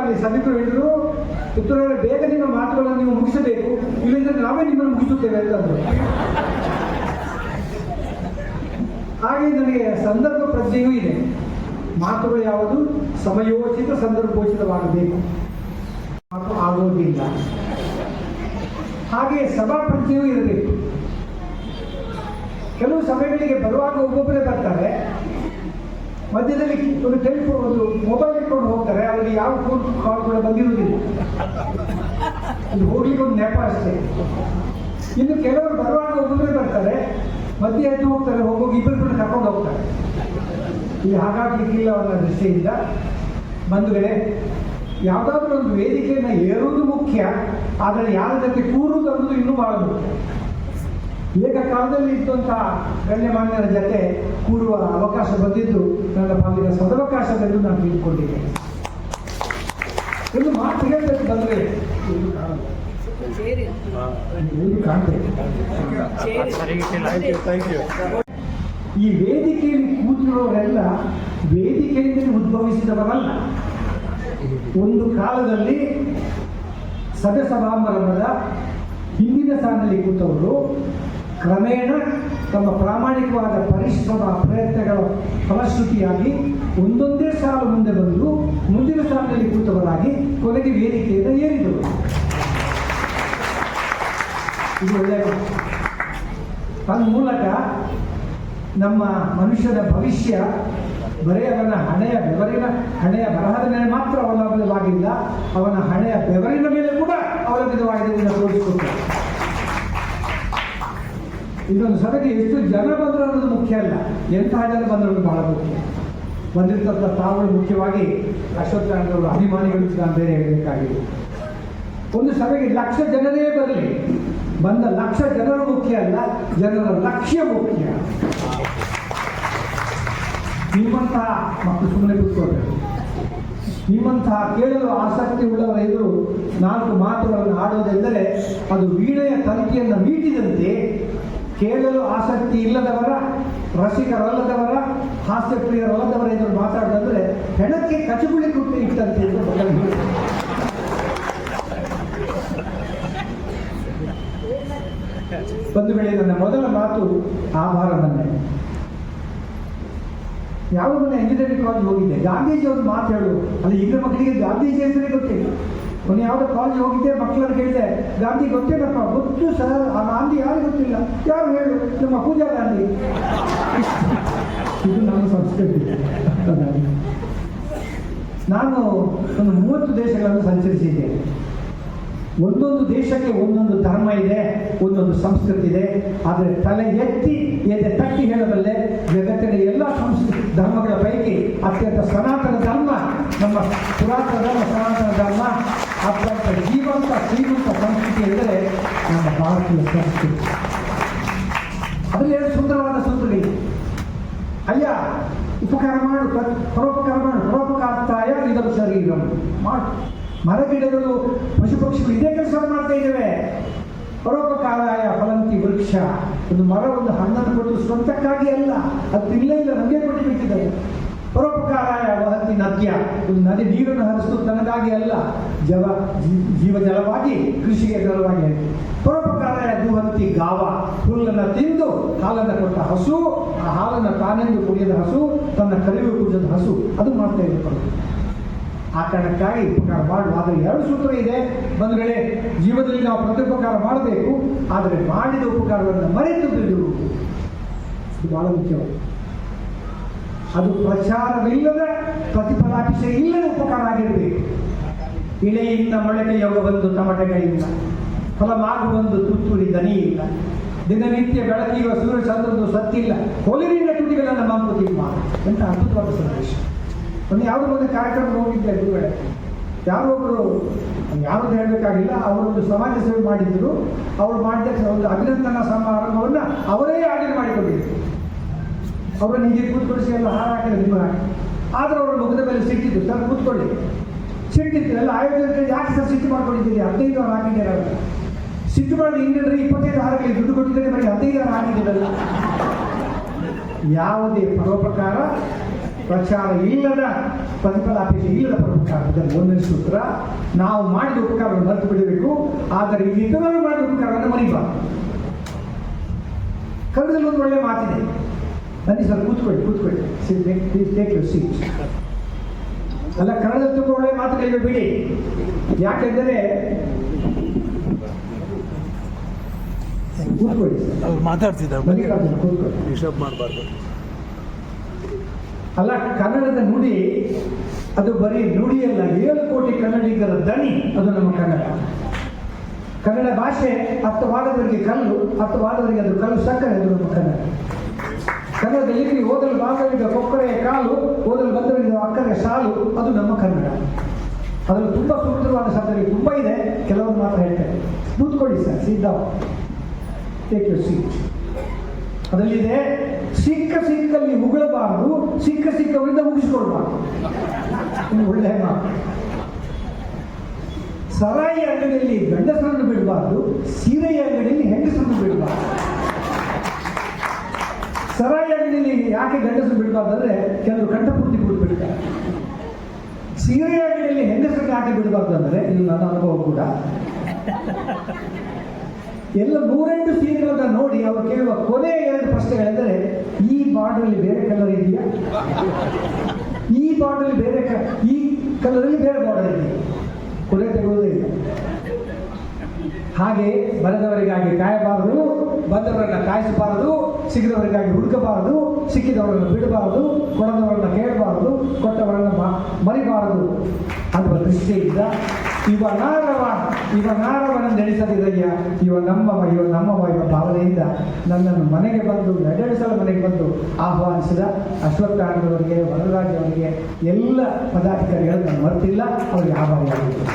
ಅಲ್ಲಿ ಸಭಿಕರು ಹೇಳಿದ್ರು, ಪುತ್ರರೇ ಬೇಗ ನಿಮ್ಮ ಮಾತುಗಳನ್ನು ನೀವು ಮುಗಿಸಬೇಕು, ಇಲ್ಲಂದ್ರೆ ನಾವೇ ನಿಮ್ಮನ್ನು ಮುಗಿಸುತ್ತೇವೆ ಅಂತಂದ್ರು. ಹಾಗೆ ನನಗೆ ಸಂದರ್ಭ ಪ್ರಜ್ಞೆಯೂ ಇದೆ. ಮಾತುಗಳು ಯಾವುದು ಸಮಯೋಚಿತ ಸಂದರ್ಭೋಚಿತವಾಗಬೇಕು, ಮಾತು ಆಗೋದಿಲ್ಲ. ಹಾಗೆ ಸಭಾ ಪ್ರಜ್ಞೆಯೂ ಇರಬೇಕು. ಕೆಲವು ಸಭೆಗಳಿಗೆ ಬರುವಾಗ ಒಬ್ಬೊಬ್ಬರೇ ಬರ್ತಾರೆ, ಮಧ್ಯದಲ್ಲಿ ಒಂದು ಟೆಲಿಫೋನ್ ಒಂದು ಮೊಬೈಲ್ ಇಟ್ಕೊಂಡು ಹೋಗ್ತಾರೆ, ಅವರಿಗೆ ಯಾವ ಫೋನ್ ಕಾಲ್ ಕೂಡ ಬಂದಿರುವುದಿಲ್ಲ, ಅದು ಹೋಗ್ಲಿಕ್ಕೆ ಒಂದು ನೆಪ ಅಷ್ಟೇ. ಇನ್ನು ಕೆಲವರು ಬರುವಾಗ ಒಬ್ಬೊಬ್ಬರೇ ಬರ್ತಾರೆ, ಮಧ್ಯೆ ಎದ್ದು ಹೋಗ್ತಾರೆ, ಹೋಗೋಗಿ ಇಬ್ಬರು ಕರ್ಕೊಂಡು ಹೋಗ್ತಾರೆ. ಇದು ಹಾಗಾಗಲಿಕ್ಕಿಲ್ಲ ಅನ್ನೋ ದೃಷ್ಟಿಯಿಂದ ಬಂಧುಗಳೇ, ಯಾವುದಾದ್ರೂ ಒಂದು ವೇದಿಕೆಯನ್ನು ಏರುವುದು ಮುಖ್ಯ, ಆದರೆ ಯಾರ ಜೊತೆ ಕೂರುವುದು ಅನ್ನೋದು ಇನ್ನೂ ಬಹಳ ಮುಖ್ಯ. ಏಕಕಾಲದಲ್ಲಿ ಇದ್ದಂತಹ ಗಣ್ಯಮಾನ್ಯರ ಜೊತೆ ಕೂರುವ ಅವಕಾಶ ಬಂದಿದ್ದು ನನ್ನ ಪಾಲಿನ ಸದವಕಾಶವೆಂದು ನಾನು ತಿಳ್ಕೊಂಡಿದ್ದೇನೆ. ಒಂದು ಮಾತು ಹೇಳಬೇಕು ಬಂದರೆ ಈ ವೇದಿಕೆಯಲ್ಲಿ ಕೂತಿರೋರೆಲ್ಲ ವೇದಿಕೆಯಿಂದ ಉದ್ಭವಿಸಿದವರಲ್ಲ. ಒಂದು ಕಾಲದಲ್ಲಿ ಸಭೆ ಸಮಾರಂಭದ ಹಿಂದಿನ ಸಾಲಿನಲ್ಲಿ ಕೂತವರು ಕ್ರಮೇಣ ತಮ್ಮ ಪ್ರಾಮಾಣಿಕವಾದ ಪರಿಶ್ರಮ ಪ್ರಯತ್ನಗಳ ಫಲಶ್ರುತಿಯಾಗಿ ಒಂದೊಂದೇ ಸಾಲು ಮುಂದೆ ಬಂದು ಮುಂದಿನ ಸಾಲಿನಲ್ಲಿ ಕೂತವರಾಗಿ ಕೊನೆಗೆ ವೇದಿಕೆಯನ್ನು ಏರಿದರು. ಇದು ಒಳ್ಳೆಯ ತನ್ಮೂಲಕ ನಮ್ಮ ಮನುಷ್ಯನ ಭವಿಷ್ಯ ಬರೀ ಅವನ ಹಣೆಯ ಬರಹದ ಮೇಲೆ ಮಾತ್ರ ಅವಲಂಬಿತವಾಗಿಲ್ಲ, ಅವನ ಹಣೆಯ ಬೆವರಿನ ಮೇಲೆ ಕೂಡ ಅವಲಂಬಿತವಾಗಿದೆ ಎಂದು ತೋರಿಸಿಕೊಡ್ತಾರೆ. ಇದೊಂದು ಸಭೆಗೆ ಎಷ್ಟು ಜನ ಬಂದರು ಅನ್ನೋದು ಮುಖ್ಯ ಅಲ್ಲ, ಎಂತಹ ಜನ ಬಂದರು ಬಹಳ ಮುಖ್ಯ. ಬಂದಿರ್ತಂಥ ತಾವುಗಳು ಮುಖ್ಯವಾಗಿ ಅಶ್ವತ್ಥಾಂಡವರು ಅಭಿಮಾನಿಗಳು ನಾನು ಬೇರೆ ಹೇಳಬೇಕಾಗಿದೆ. ಒಂದು ಸಭೆಗೆ 1,00,000 ಜನರೇ ಬರಲಿ, ಬಂದ 1,00,000 ಜನರು ಮುಖ್ಯ ಅಲ್ಲ, ಜನರ ಲಕ್ಷ್ಯ ಮುಖ್ಯ. ನಿಮ್ಮಂತಹ ಮಕ್ಕಳು ಸುಮ್ಮನೆ ಕೂತ್ಕೊಳ್ಬೇಕು. ನಿಮ್ಮಂತಹ ಕೇಳಲು ಆಸಕ್ತಿ ಉಳ್ಳವರ ಎದುರು 4 ಮಾತುಗಳನ್ನು ಆಡೋದೆಂದರೆ ಅದು ವೀಣೆಯ ತಂತಿಯನ್ನು ಮೀಟಿದಂತೆ. ಕೇಳಲು ಆಸಕ್ತಿ ಇಲ್ಲದವರ, ರಸಿಕರಲ್ಲದವರ, ಹಾಸ್ಯಪ್ರಿಯರಲ್ಲದವರ ಎದುರು ಮಾತಾಡೋದಂದ್ರೆ ಹೆಣಕ್ಕೆ ಕಚಗುಳಿ ಕುಟ್ಟಿ ಇಟ್ಟಂತೆ ಎಂದು ಬದಲು. ಬಂಧುಗಳೇ, ನನ್ನ ಮೊದಲ ಮಾತು ಆಭಾರ ಮನೆ. ಯಾವ ಮನೆ ಇಂಜಿನಿಯರಿಂಗ್ ಕಾಲೇಜ್ ಹೋಗಿದ್ದೆ, ಗಾಂಧೀಜಿ ಒಂದು ಮಾತು ಹೇಳು, ಅಲ್ಲಿ ಈಗ ಮಕ್ಕಳಿಗೆ ಗಾಂಧೀಜಿ ಹೆಸರೇ ಗೊತ್ತಿಲ್ಲ. ಒಂದು ಯಾವುದೋ ಕಾಲೇಜ್ ಹೋಗಿದ್ದೆ, ಮಕ್ಕಳನ್ನು ಕೇಳಿದೆ, ಗಾಂಧಿ ಗೊತ್ತೇನಪ್ಪ? ಗೊತ್ತು ಸರ್, ಆ ಗಾಂಧಿ ಯಾರು ಗೊತ್ತಿಲ್ಲ? ಯಾರು ಹೇಳು? ನಮ್ಮ ಪೂಜಾ ಗಾಂಧಿ. ಇದು ನಮ್ಮ ಸಂಸ್ಕೃತಿ. ನಾನು ಒಂದು 30 ದೇಶಗಳನ್ನು ಸಂಚರಿಸಿದ್ದೇನೆ. ಒಂದೊಂದು ದೇಶಕ್ಕೆ ಒಂದೊಂದು ಧರ್ಮ ಇದೆ, ಒಂದೊಂದು ಸಂಸ್ಕೃತಿ ಇದೆ. ಆದರೆ ತಲೆ ಎತ್ತಿ ತಟ್ಟಿ ಹೇಳಬಲ್ಲೆ, ಜಗತ್ತಿನ ಎಲ್ಲ ಧರ್ಮಗಳ ಪೈಕಿ ಅತ್ಯಂತ ಸನಾತನ ಧರ್ಮ ನಮ್ಮ ಪುರಾತನ ಧರ್ಮ, ಸನಾತನ ಧರ್ಮ ಅತ್ಯಂತ ಜೀವಂತ ಶ್ರೀಮಂತ ಸಂಸ್ಕೃತಿ ಎಂದರೆ ನಮ್ಮ ಭಾರತೀಯ ಸಂಸ್ಕೃತಿ. ಅದರಲ್ಲಿ 2 ಸುಂದರವಾದ ಸೂತ್ರಗಳು. ಅಯ್ಯ, ಉಪಕಾರ ಮಾಡು, ಪರೋಪಕಾರ ಮಾಡು, ಪರೋಪಕಾರ್ತಾಯ ಇದರ ಶರೀರಂ ಮಾಡು. ಮರಗಿಡಗಳು, ಪಶು ಪಕ್ಷಿಗಳು ಇದೇ ಕೆಲಸ ಮಾಡ್ತಾ ಇದ್ದೇವೆ. ಪರೋಪಕಾರಾಯ ಫಲಂತಿ ವೃಕ್ಷ. ಒಂದು ಮರ ಒಂದು ಹಣ್ಣನ್ನು ಕೊಟ್ಟು ಸ್ವಂತಕ್ಕಾಗಿ ಅಲ್ಲ, ಅದು ತಿನ್ನಲೇ ಇಲ್ಲ, ನಮಗೆ ಕೊಟ್ಟು ಬಿಟ್ಟಿದ್ದಾರೆ. ಪರೋಪಕಾರಾಯ ವಹಂತಿ ನದ್ಯ. ಒಂದು ನದಿ ನೀರನ್ನು ಹರಿಸುವುದು ತನಗಾಗಿ ಅಲ್ಲ, ಜೀವ ಜಲವಾಗಿ, ಕೃಷಿಗೆ ಜಲವಾಗಿ. ಪರೋಪಕಾರಾಯ ದುಹಂತಿ ಗಾವ. ಹುಲ್ಲನ್ನು ತಿಂದು ಹಾಲನ್ನು ಕೊಟ್ಟ ಹಸು, ಆ ಹಾಲನ್ನು ತಾನೆಂದು ಕುಡಿಯದ ಹಸು, ತನ್ನ ಕರಿವು ಕುಡಿದ ಹಸು, ಅದು ಮಾಡ್ತಾ ಇದೆ. ಆ ಕಾರಣಕ್ಕಾಗಿ ಉಪಕಾರ ಮಾಡುವ. ಆದರೆ 2 ಸೂತ್ರ ಇದೆ ಬಂಧುಗಳೇ. ಜೀವನದಲ್ಲಿ ನಾವು ಪ್ರತ್ಯುಪಕಾರ ಮಾಡಬೇಕು, ಆದರೆ ಮಾಡಿದ ಉಪಕಾರವನ್ನು ಮರೆತು ಬಿಡುವುದು ಇದು ಬಹಳ ಮುಖ್ಯವಾಗಿದೆ. ಅದು ಪ್ರಚಾರವಿಲ್ಲದ, ಪ್ರತಿಫಲಾಪೇಕ್ಷೆ ಇಲ್ಲದ ಉಪಕಾರ ಆಗಿರಬೇಕು. ಇಳೆಯಿಂದ ಮೊಳಕೆ ಯೋಗ ಬಂದು ತಮಟೆಗಳಿಲ್ಲ, ಫಲಮಾಗುವಂದು ತುತ್ತೂರಿ ದನಿ ಇಲ್ಲ, ದಿನನಿತ್ಯ ಬೆಳಕಿಯುವ ಸೂರ್ಯಚಂದ್ರದ್ದು ಸತ್ತಿಲ್ಲ, ಕೊಲಿರಿನ ತುಟಿಗಳನ್ನು ಮಂಕುತಿಮ್ಮ. ಎಂಥ ಅದ್ಭುತವಾದ ಸಂದೇಶ. ಒಂದು ಯಾವುದೋ ಒಂದು ಕಾರ್ಯಕ್ರಮ ಹೋಗಿದ್ದೆ ಗುರುಗಳೇ, ಯಾರೊಬ್ಬರು ಯಾರದ್ದು ಹೇಳಬೇಕಾಗಿಲ್ಲ, ಅವರೊಂದು ಸಮಾಜ ಸೇವೆ ಮಾಡಿದ್ರು. ಅವರು ಮಾಡಿದ ಒಂದು ಅಭಿನಂದನಾ ಸಮಾರಂಭವನ್ನು ಅವರೇ ಆಯೋಜನೆ ಮಾಡಿಕೊಂಡಿದ್ರು. ಅವರನ್ನು ಹೀಗೆ ಕೂತ್ಕೊಳಿಸಿ ಎಲ್ಲ ಹಾರಾಕಿದ ನಿಮ್ಮ ಹಾಕಿ. ಆದರೆ ಅವರ ಮುಖದ ಮೇಲೆ ಸಿಟ್ಟಿದ್ದು, ಸರ್ ಕೂತ್ಕೊಳ್ಳಿ, ಸಿಟ್ಟಿತ್ತು. ಎಲ್ಲ ಆಯೋಜಕರಿಗೆ ಯಾಕೆ ಸರ್ ಸಿಟ್ಟು ಮಾಡ್ಕೊಂಡಿದ್ದೀರಿ? 15 ಹಾರ ಹಾಕಿದ್ದೀರಲ್ಲ. ಸಿಟ್ಟು ಮಾಡಿ ಇನ್ನೇನ್ರಿ 25 ಹಾರಗಳಿಗೆ ದುಡ್ಡು ಕೊಟ್ಟಿದ್ದಾರೆ, ಬರೀ 15 ಹಾರ ಹಾಕಿದ್ದೀರಲ್ಲ. ಯಾವುದೇ ಪರೋಪಕಾರ ಪ್ರಚಾರ ಇಲ್ಲದ, ಪ್ರತಿಫಲಾಪೇಕ್ಷೆ ಇಲ್ಲದ ಪರೋಪಕಾರ. ಇದನ್ನು ಒಂದನೇ ಸೂತ್ರ. ನಾವು ಮಾಡಿದ ಉಪಕಾರವನ್ನು ಮರೆತು ಬಿಡಬೇಕು, ಆದರೆ ಇತರರು ಮಾಡಿದ ಉಪಕಾರವನ್ನು ಮರಿಬಾರ್ದು. ಕನ್ನಡದಲ್ಲಿ ಒಂದು ಒಳ್ಳೆಯ ಮಾತಿದೆ. ಬನ್ನಿ ಸರ್, ಕೂತ್ಕೊಳ್ಳಿ. Take your seat. ಅಲ್ಲ, ಕನ್ನಡದಲ್ಲಿ ತುಂಬ ಒಳ್ಳೆಯ ಮಾತುಗಳಿವೆ ಬಿಡಿ. ಯಾಕೆಂದರೆ ಕೂತ್ಕೊಳ್ಳಿ ಸರ್, ಮಾತಾಡ್ತಿದ್ದಾರೆ, ಕೂತ್ಕೊಳ್ಳಿ, ಡಿಸ್ಟರ್ಬ್ ಮಾಡಬಾರ್ದು. ಅಲ್ಲ, ಕನ್ನಡದ ನುಡಿ ಅದು ಬರೀ ನುಡಿಯಲ್ಲ, 7 ಕೋಟಿ ಕನ್ನಡಿಗರ ದನಿ ಅದು ನಮ್ಮ ಕನ್ನಡ ಭಾಷೆ. ಅರ್ಥವಾದವರಿಗೆ ಕಲ್ಲು, ಅರ್ಥವಾದವರಿಗೆ ಅದು ಕಲ್ಲು ಸಕ್ಕರೆ, ಅದು ನಮ್ಮ ಕನ್ನಡದಲ್ಲಿ ಓದಲು ಬಾಂಧವರಿಗೆ ಕೊಕ್ಕರೆಯ ಕಾಲು, ಓದಲು ಬಂದವರಿಗೆ ಅಕ್ಕರೆಯ ಸಾಲು, ಅದು ನಮ್ಮ ಕನ್ನಡ. ಅದರಲ್ಲಿ ತುಂಬ ಸುಂದರವಾದ ಶಬ್ದಗಳು ತುಂಬ ಇದೆ, ಕೆಲವರು ಮಾತ್ರ ಹೇಳ್ತಾರೆ. ಕೂತ್ಕೊಳ್ಳಿ ಸರ್, ಟೇಕ್ ಯುವರ್ ಸೀಟ್. ಅದರಲ್ಲಿದೆ, ಸಿಕ್ಕಲ್ಲಿ ಉಗುಳಬಾರದು, ಸಿಕ್ಕವರಿಂದ ಮುಗಿಸ್ಕೊಳ್ಬಾರ್ದು. ಒಳ್ಳೆಯ ಮಾತು. ಸರಾಯಿ ಅಂಗಡಿಯಲ್ಲಿ ಗಂಡಸರನ್ನು ಬಿಡಬಾರ್ದು, ಸೀರೆಯ ಅಂಗಡಿಯಲ್ಲಿ ಹೆಂಗಸರನ್ನು ಬಿಡಬಾರ್ದು. ಸರಾಯಿ ಅಂಗಡಿಯಲ್ಲಿ ಯಾಕೆ ಗಂಡಸರು ಬಿಡಬಾರ್ದು ಅಂದರೆ ಕೆಲವರು ಕಂಠಪೂರ್ತಿ ಬಿಡ್ತಾರೆ. ಸೀರೆಯ ಅಂಗಡಿಯಲ್ಲಿ ಹೆಂಗಸರಿಗೆ ಯಾಕೆ ಬಿಡಬಾರ್ದು ಅಂದರೆ, ಇದು ನನ್ನ ಅನುಭವ ಕೂಡ. ಎಲ್ಲ 108 ಸೀರೆಗಳನ್ನು ನೋಡಿ ಅವರು ಕೇಳುವ ಕೊನೆಯ 2 ಪ್ರಶ್ನೆಗಳೆಂದರೆ, ಈ ಬಾರ್ಡರಲ್ಲಿ ಬೇರೆ ಕಲರ್ ಇದೆಯಾ, ಈ ಬಾರ್ಡರಲ್ಲಿ ಬೇರೆ ಈ ಕಲರಲ್ಲಿ ಬೇರೆ ಬಾರ್ಡರ್ ಇದೆಯಾ, ಕೊನೆ ತೆಗೆಯುವುದೇ ಇಲ್ಲ. ಹಾಗೆ ಬರೆದವರಿಗಾಗಿ ಕಾಯಬಾರದು, ಬಂದವರನ್ನ ಕಾಯಿಸಬಾರದು, ಸಿಗದವರಿಗಾಗಿ ಹುಡುಕಬಾರದು, ಸಿಕ್ಕಿದವರನ್ನು ಬಿಡಬಾರದು, ಕೊಡದವರನ್ನ ಕೇಳಬಾರದು, ಕೊಟ್ಟವರನ್ನ ಮರಿಬಾರದು ಅನ್ನುವ ದೃಷ್ಟಿಯಿಂದ ಇವನಾರವನೆಣಿಸದಿರಯ್ಯ, ಇವ ನಮ್ಮವ ಎಂಬ ಭಾವನೆಯಿಂದ ನನ್ನನ್ನು ಮನೆಗೆ ಬಂದು 2 ಸಲ ಮನೆಗೆ ಬಂದು ಆಹ್ವಾನಿಸಿದ ಅಶ್ವತ್ಥಾನವರಿಗೆ, ವರದರಾಜವರಿಗೆ, ಎಲ್ಲ ಪದಾಧಿಕಾರಿಗಳು ನಾನು ಮರೆತಿಲ್ಲ, ಅವರಿಗೆ ಆಭಾರಿಯಾಗಿದ್ದರು.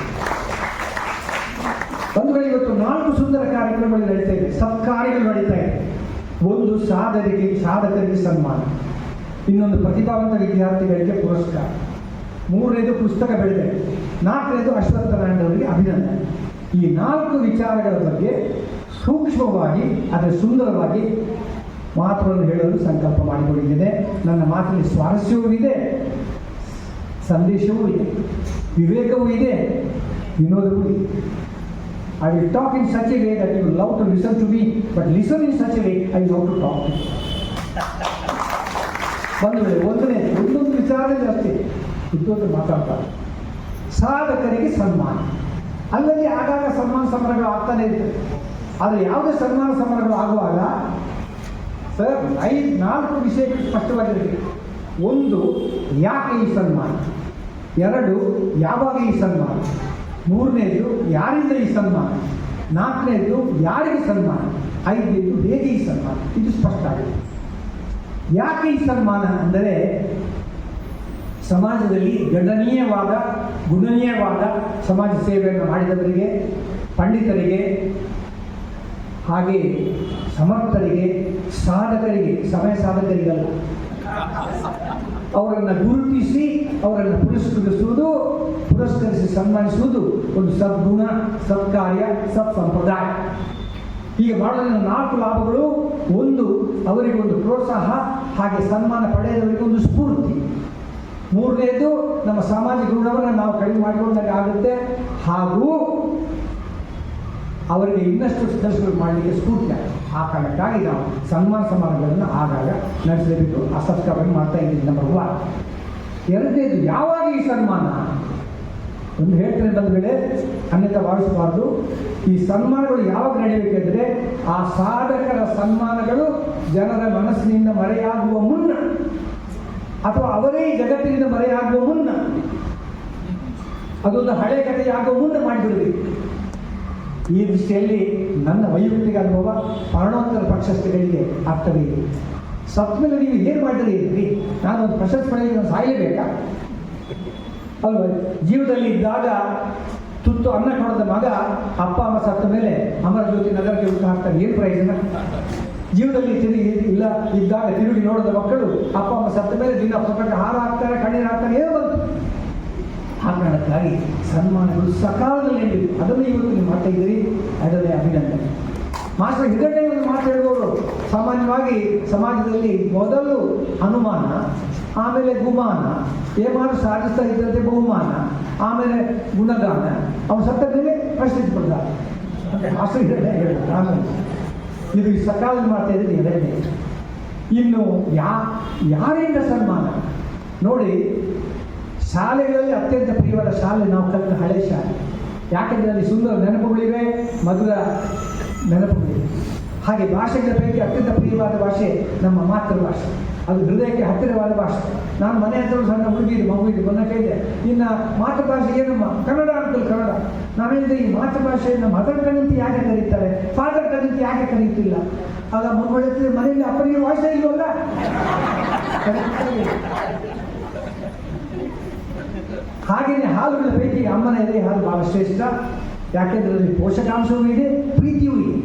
ಬಂಧುಗಳು, ಇವತ್ತು 4 ಸುಂದರ ಕಾರ್ಯಕ್ರಮಗಳು ನಡೀತಾ ಇದೆ, ಸತ್ಕಾರ್ಯಗಳು ನಡೀತಾ ಇದೆ. ಒಂದು ಸಾಧಕರಿಗೆ ಸನ್ಮಾನ, ಇನ್ನೊಂದು ಪ್ರತಿಭಾವಂತ ವಿದ್ಯಾರ್ಥಿಗಳಿಗೆ ಪುರಸ್ಕಾರ, 3ನೇದು ಪುಸ್ತಕ ಬಿಡುಗಡೆ, 4ನೇದು ಅಶ್ವತ್ಥನಾರಾಯಣವರಿಗೆ ಅಭಿನಂದನೆ. ಈ 4 ವಿಚಾರಗಳ ಬಗ್ಗೆ ಸೂಕ್ಷ್ಮವಾಗಿ, ಆದರೆ ಸುಂದರವಾಗಿ ಮಾತುಗಳನ್ನು ಹೇಳಲು ಸಂಕಲ್ಪ ಮಾಡಿಕೊಂಡಿದ್ದೇನೆ. ನನ್ನ ಮಾತಿನಲ್ಲಿ ಸ್ವಾರಸ್ಯವೂ ಇದೆ, ಸಂದೇಶವೂ ಇದೆ, ವಿವೇಕವೂ ಇದೆ, ವಿನೋದವೂ ಇದೆ. I will talk in such a way that you will love to listen to me, but listen in such a way I love to talk to you. ಒಂದೊಂದು ವಿಚಾರದಲ್ಲಿ ಅಷ್ಟೇ ಇದ್ದೊಂದು ಮಾತಾಡ್ತಾರೆ. ಸಾಧಕರಿಗೆ ಸನ್ಮಾನ, ಅಲ್ಲದೆ ಆಗಾಗ ಸನ್ಮಾನ ಸಮಾರಂಭಗಳು ಆಗ್ತಾನೆ ಇರ್ತದೆ. ಆದರೆ ಯಾವುದೇ ಸನ್ಮಾನ ಸಮಾರಂಭಗಳು ಆಗುವಾಗ ಸರ್ 4 ವಿಷಯಗಳು ಸ್ಪಷ್ಟವಾಗಿರಬೇಕು. 1, ಯಾಕೆ ಈ ಸನ್ಮಾನ, 2, ಯಾವಾಗ ಈ ಸನ್ಮಾನ, 3ನೇದು ಯಾರಿಂದ ಈ ಸನ್ಮಾನ, 4ನೇದು ಯಾರಿಗೆ ಸನ್ಮಾನ, 5ನೇದು ಹೇಗೆ ಈ ಸನ್ಮಾನ. ಇದು ಸ್ಪಷ್ಟ ಆಗಿದೆ. ಯಾಕೆ ಈ ಸನ್ಮಾನ ಅಂದರೆ, ಸಮಾಜದಲ್ಲಿ ಗುಣನೀಯವಾದ ಸಮಾಜ ಸೇವೆಯನ್ನು ಮಾಡಿದವರಿಗೆ, ಪಂಡಿತರಿಗೆ, ಹಾಗೆ ಸಮರ್ಥರಿಗೆ, ಸಾಧಕರಿಗೆ, ಸಮಯ ಸಾಧಕರಿಗಲ್ಲ, ಅವರನ್ನು ಗುರುತಿಸಿ ಅವರನ್ನು ಪುರಸ್ಕರಿಸಿ ಸನ್ಮಾನಿಸುವುದು ಒಂದು ಸದ್ಗುಣ, ಸತ್ಕಾರ್ಯ, ಸತ್ಸಂಪ್ರದಾಯ. ಹೀಗೆ ಮಾಡೋದ್ರಿಂದ 4 ಲಾಭಗಳು. 1, ಅವರಿಗೆ ಒಂದು ಪ್ರೋತ್ಸಾಹ, ಹಾಗೆ ಸನ್ಮಾನ ಪಡೆಯದವರಿಗೆ ಒಂದು ಸ್ಫೂರ್ತಿ. 3ನೇದು, ನಮ್ಮ ಸಾಮಾಜಿಕ ಋಣವನ್ನು ನಾವು ಕಡಿಮೆ ಮಾಡಿಕೊಂಡಾಗ ಆಗುತ್ತೆ, ಹಾಗೂ ಅವರಿಗೆ ಇನ್ನಷ್ಟು ಕೆಲಸಗಳು ಮಾಡಲಿಕ್ಕೆ ಸ್ಫೂರ್ತಿ ಆಗುತ್ತೆ. ಆ ಕಾರಣಕ್ಕಾಗಿ ನಾವು ಸನ್ಮಾನ ಸಮಾರಂಭಗಳನ್ನು ಆಗಾಗ ನಡೆಸಲೇಬೇಕು. ಆ ಸಂಸ್ಕಾರವನ್ನು ಮಾಡ್ತಾ ಇದ್ದೀವಿ. ನಂಬರ್ 1. 2ನೇದು, ಯಾವಾಗ ಈ ಸನ್ಮಾನ ಒಂದು ಹೇಳ್ತೇನೆ ಬಂಧುಗಳೇ, ಅನ್ಯತಾ ಭಾವಿಸಬಾರ್ದು. ಈ ಸನ್ಮಾನಗಳು ಯಾವಾಗ ನಡೆಯಬೇಕೆಂದರೆ, ಆ ಸಾಧಕರ ಸನ್ಮಾನಗಳು ಜನರ ಮನಸ್ಸಿನಿಂದ ಮರೆಯಾಗುವ ಮುನ್ನ, ಅಥವಾ ಅವರೇ ಜಗತ್ತಿನಿಂದ ಮರೆಯಾಗುವ ಮುನ್ನ, ಅದೊಂದು ಹಳೆ ಕಥೆಯಾಗುವ ಮುನ್ನ ಮಾಡಿಬಿಡಬೇಕು. ಈ ದೃಷ್ಟಿಯಲ್ಲಿ ನನ್ನ ವೈಯಕ್ತಿಕ ಅನುಭವ ಮರಣೋತ್ತರ ಪ್ರಶಸ್ತಿಗಳಿಗೆ ಆಗ್ತದೆ. ಸತ್ತ ಮೇಲೆ ನೀವು ಏನು ಮಾಡಿದ್ರಿ, ನಾನು ಒಂದು ಪ್ರಶಸ್ತಿ ಪಡೆಯಲಿಕ್ಕೆ ನಾನು ಸಾಯಲೇಬೇಕಾ ಅಲ್ವ? ಜೀವದಲ್ಲಿ ಇದ್ದಾಗ ತುತ್ತು ಅನ್ನ ಕೊಡದ ಮಗ ಅಪ್ಪ ಅಮ್ಮ ಸತ್ತ ಮೇಲೆ ಅಮರ ಜ್ಯೋತಿ ನಗರಕ್ಕೆ ಹುಟ್ಟು ಹಾಕ್ತಾರೆ, ಏನು ಪ್ರಯೋಜನ? ಜೀವದಲ್ಲಿ ಇಲ್ಲ ಇದ್ದಾಗ ತಿರುಗಿ ನೋಡಿದ ಮಕ್ಕಳು ಅಪ್ಪ ಅಮ್ಮ ಸತ್ತ ಮೇಲೆ ದಿನ ಪುಸ್ತಕ ಹಾರ ಹಾಕ್ತಾರೆ, ಕಣ್ಣೀರು ಹಾಕ್ತಾರೆ, ಏನು ಬಂತು? ಆ ಕಾರಣಕ್ಕಾಗಿ ಸನ್ಮಾನಗಳು ಸಕಾಲದಲ್ಲಿ ನೀಡಬೇಕು. ಅದನ್ನು ಇವತ್ತು ನೀವು ಮಾಡ್ತಾ ಇದ್ದೀರಿ, ಅದನ್ನೇ ಅಭಿನಂದನೆ. ಮಾಸ್ಟರ್ ಹಿರಣ್ಯ ಒಂದು ಮಾತು ಹೇಳಿದವರು, ಸಾಮಾನ್ಯವಾಗಿ ಸಮಾಜದಲ್ಲಿ ಮೊದಲು ಅನುಮಾನ ಆಮೇಲೆ ಗುಮಾನ, ಏಮಾರು ಸಾಧಿಸ್ತಾ ಇದ್ದಂತೆ ಬಹುಮಾನ, ಆಮೇಲೆ ಗುಣಗಾನ. ಅವನು ಸತ್ತ ಮೇಲೆ ಪ್ರಶ್ನಿಸ್ಬಿಡ್ದ ಆಮೇಲೆ ಇದು ಈ ಸಕಾಲದ ಮಾಡ್ತಾ ಇದ್ರೆ ಎರಡನೇ. ಇನ್ನು ಯಾರಿಂದ ಸನ್ಮಾನ ನೋಡಿ, ಶಾಲೆಗಳಲ್ಲಿ ಅತ್ಯಂತ ಪ್ರಿಯವಾದ ಶಾಲೆ ನಾವು ಕಲಿತ ಹಳೆ ಶಾಲೆ. ಯಾಕೆಂದರೆ ಅಲ್ಲಿ ಸುಂದರ ನೆನಪುಗಳಿವೆ, ಮಧುರ ನೆನಪುಗಳಿವೆ. ಹಾಗೆ ಭಾಷೆಗಳ ಪೈಕಿ ಅತ್ಯಂತ ಪ್ರಿಯವಾದ ಭಾಷೆ ನಮ್ಮ ಮಾತೃಭಾಷೆ. ಅದು ಹೃದಯಕ್ಕೆ ಹತ್ತಿರವಾದ ಭಾಷೆ. ನಾನು ಮನೆ ಹತ್ರ ಸಣ್ಣ ಹುಡುಗಿರು ಮಗುವಿಗೆ ಮೊನ್ನೆ ಕೇಳಿದೆ, ಇನ್ನು ಮಾತೃಭಾಷೆ ಏನಮ್ಮ? ಕನ್ನಡ ಅಂತಲ್ಲ. ಕನ್ನಡ. ನಾನು ಹೇಳಿದೆ, ಈ ಮಾತೃಭಾಷೆಯನ್ನು ಮದರ್ ಟಂಗ್ ಅಂತ ಯಾಕೆ ಕರೀತಾರೆ, ಫಾದರ್ ಟಂಗ್ ಅಂತ ಯಾಕೆ ಕರೀತಿಲ್ಲ? ಆಗ ಮಗು ಮನೆಯಲ್ಲಿ ಅಪ್ಪನಿಗೆ ವಾಯ್ಸೇ ಇಲ್ವಲ್ಲ. ಹಾಗೆಯೇ ಹಾಲುಗಳ ಪೈಕಿ ಅಮ್ಮನ ಎದೆ ಹಾಲು ಬಹಳ ಶ್ರೇಷ್ಠ. ಯಾಕೆಂದರೆ ಅದರಲ್ಲಿ ಪೋಷಕಾಂಶವೂ ಇದೆ, ಪ್ರೀತಿಯೂ ಇದೆ.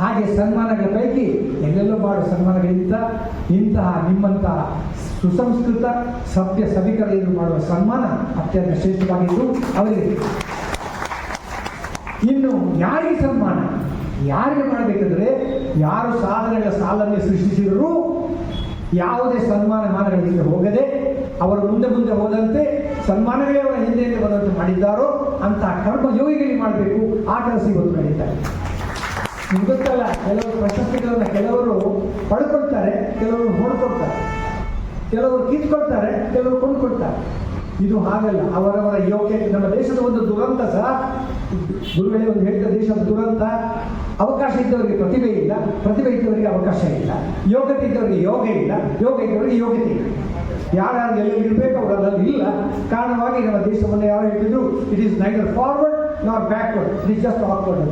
ಹಾಗೆ ಸನ್ಮಾನಗಳ ಪೈಕಿ ಎಲ್ಲೆಲ್ಲೋ ಮಾಡುವ ಸನ್ಮಾನಗಳಿಂದ ಇಂತಹ ನಿಮ್ಮಂತಹ ಸುಸಂಸ್ಕೃತ ಸಭ್ಯ ಸಭಿಕರೆಯನ್ನು ಮಾಡುವ ಸನ್ಮಾನ ಅತ್ಯಂತ ಶ್ರೇಷ್ಠವಾಗಿದ್ದು ಅವರಿಗೆ. ಇನ್ನು ಯಾರಿಗೆ ಸನ್ಮಾನ ಯಾರಿಗೆ ಮಾಡಬೇಕಂದ್ರೆ, ಯಾರು ಸಾಧನೆಗಳ ಸಾಲನ್ನೇ ಸೃಷ್ಟಿಸಿದರೂ ಯಾವುದೇ ಸನ್ಮಾನ ಮಾನಗಳಿಗೆ ಹೋಗದೆ ಅವರು ಮುಂದೆ ಮುಂದೆ ಹೋದಂತೆ ಸನ್ಮಾನಗಳೇ ಅವರ ಹಿಂದೆ ಬರುವಂತೆ ಮಾಡಿದ್ದಾರೋ ಅಂತಹ ಕರ್ಮಯೋಗಿಗಳಿಗೆ ಮಾಡಬೇಕು. ಆ ಕೆಲಸ ಇವತ್ತು ನಡೀತಾರೆ. ನಿಮ್ಗೆ ಗೊತ್ತಲ್ಲ, ಕೆಲವರು ಪ್ರಶಸ್ತಿಗಳನ್ನು ಕೆಲವರು ಪಡ್ಕೊಳ್ತಾರೆ, ಕೆಲವರು ಹೊಡ್ಕೊಳ್ತಾರೆ, ಕೆಲವರು ಕಿತ್ಕೊಳ್ತಾರೆ, ಕೆಲವರು ಕೊಂಡ್ಕೊಳ್ತಾರೆ. ಇದು ಹಾಗಲ್ಲ, ಅವರವರ ಯೋಗ್ಯತೆ. ನಮ್ಮ ದೇಶದ ಒಂದು ದುರಂತ ಸಹ, ಗುರುಗಳೇ ಒಂದು ಹೇಳಿದ ದೇಶದ ದುರಂತ, ಅವಕಾಶ ಇದ್ದವರಿಗೆ ಪ್ರತಿಭೆ ಇಲ್ಲ, ಪ್ರತಿಭೆ ಇದ್ದವರಿಗೆ ಅವಕಾಶ ಇಲ್ಲ, ಯೋಗ್ಯತೆ ಇದ್ದವರಿಗೆ ಯೋಗ ಇಲ್ಲ, ಯೋಗ ಇದ್ದವರಿಗೆ ಯೋಗ್ಯತೆ ಇಲ್ಲ. ಯಾರ್ಯಾರು ಎಲ್ಲಿ ಇರಬೇಕು ಅವರಲ್ಲಿ ಇಲ್ಲ. ಕಾರಣವಾಗಿ ನಮ್ಮ ದೇಶವನ್ನು ಯಾರು ಹೇಳಿದ್ರು, it is neither forward not backward, it is just awkward.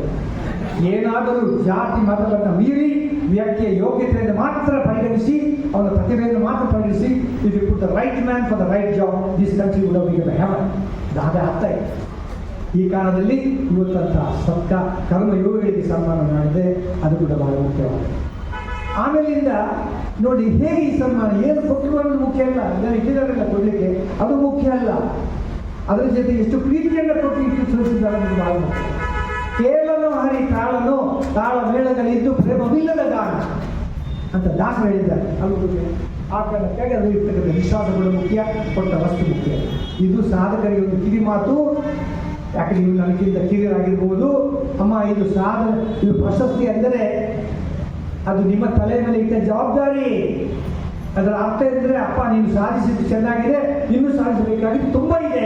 ಏನಾದರೂ ಜಾತಿ ಮತವನ್ನು ಮೀರಿ ವ್ಯಕ್ತಿಯ ಯೋಗ್ಯತೆಯನ್ನು ಮಾತ್ರ ಪರಿಗಣಿಸಿ, ಅವನ ಪ್ರತಿಭೆಯನ್ನು ಮಾತ್ರ ಪರಿಗಣಿಸಿ, if you put the right man for the right job, this country would have become a heaven. ಅದೇ ಅರ್ಥ ಇದೆ. ಈ ಕಾರಣದಲ್ಲಿ ಇವತ್ತಂತಹ ಕರ್ಮಯೋಗಿಗಳಿಗೆ ಸನ್ಮಾನ ಮಾಡಿದೆ, ಅದು ಕೂಡ ಬಹಳ ಮುಖ್ಯವಾಗಿದೆ. ಆಮೇಲಿಂದ ನೋಡಿ, ಹೇಗೆ ಈ ಸನ್ಮಾನ ಏನು ಕೊಟ್ಟರು ಅನ್ನೋದು ಮುಖ್ಯ ಅಲ್ಲ, ಇದನ್ನು ಇಟ್ಟಿದ್ದಾರಲ್ಲ ಕೊಡಲಿಕ್ಕೆ, ಅದು ಮುಖ್ಯ ಅಲ್ಲ. ಅದರ ಜೊತೆ ಎಷ್ಟು ಪ್ರೀತಿಯನ್ನು ಕೊಟ್ಟು ಇಟ್ಟು ಸೂಚಿಸಿದ್ದಾರೆ ಅನ್ನೋದು ಬಹಳ ಮುಖ್ಯ. ಕೇಳಲು ಹರಿ ತಾಳನು ತಾಳ ಮೇಳಗಳಿದ್ದು ಪ್ರೇಮವಿಲ್ಲದ ಗಾನ ಅಂತ ದಾಸ ಹೇಳಿದ್ದಾರೆ. ಅಲ್ಲದೆ ಆ ಕಾರಣಕ್ಕಾಗಿ ಅದು ಇರ್ತಕ್ಕಂಥ ವಿಶ್ವಾಸಗಳು ಮುಖ್ಯ, ಕೊಟ್ಟ ವಸ್ತು ಮುಖ್ಯ. ಇದು ಸಾಧಕರಿಗೆ ಒಂದು ಕಿವಿ ಮಾತು. ಯಾಕಂದ್ರೆ ನೀವು ನನಗಿಂತ ಕಿರಿಯರಾಗಿರ್ಬೋದು, ಅಮ್ಮ ಇದು ಪ್ರಶಸ್ತಿ ಅಂದರೆ ಅದು ನಿಮ್ಮ ತಲೆ ಮೇಲೆ ಇಟ್ಟ ಜವಾಬ್ದಾರಿ. ಅದರ ಅರ್ಥ ಇದ್ದರೆ, ಅಪ್ಪ ನೀನು ಸಾಧಿಸಿದ್ದು ಚೆನ್ನಾಗಿದೆ, ಇನ್ನೂ ಸಾಧಿಸಬೇಕಾಗಿದ್ದು ತುಂಬ ಇದೆ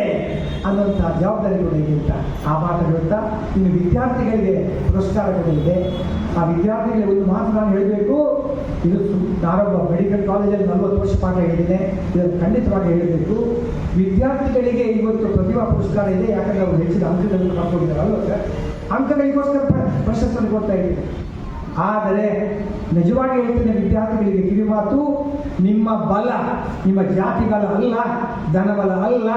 ಅನ್ನೋಂಥ ಜವಾಬ್ದಾರಿ ಕೂಡ ಇದೆ ಅಂತ ಆ ಮಾತು ಹೇಳ್ತಾ, ಇನ್ನು ವಿದ್ಯಾರ್ಥಿಗಳಿಗೆ ಪುರಸ್ಕಾರಗಳಿದೆ. ಆ ವಿದ್ಯಾರ್ಥಿಗಳಿಗೆ ಒಂದು ಮಾತು ನಾನು ಹೇಳಬೇಕು. ಇದು ನಾನೊಬ್ಬ ಮೆಡಿಕಲ್ ಕಾಲೇಜಲ್ಲಿ 40 ವರ್ಷ ಪಾಠ ಹೇಳಿದ್ದೇನೆ, ಇದನ್ನು ಖಂಡಿತವಾಗಿ ಹೇಳಬೇಕು. ವಿದ್ಯಾರ್ಥಿಗಳಿಗೆ ಇವತ್ತು ಪ್ರತಿಭಾ ಪುರಸ್ಕಾರ ಇದೆ, ಯಾಕಂದರೆ ಅವರು ಹೆಚ್ಚಿನ ಅಂಕಗಳನ್ನು ಪಡ್ಕೊಂಡಿದ್ದಾರಲ್ವ ಸರ್, ಅಂಕಗಳಿಗೋಸ್ಕರ ಪ್ರಶಸ್ತಿಯನ್ನು ಕೊಡ್ತಾ ಇದ್ದೀನಿ. ಆದರೆ ನಿಜವಾಗಿ ಹೇಳ್ತೇನೆ, ವಿದ್ಯಾರ್ಥಿಗಳಿಗೆ ಕಿವಿ ಮಾತು, ನಿಮ್ಮ ಬಲ ನಿಮ್ಮ ಜಾತಿ ಬಲ ಅಲ್ಲ, ಧನ ಬಲ ಅಲ್ಲ,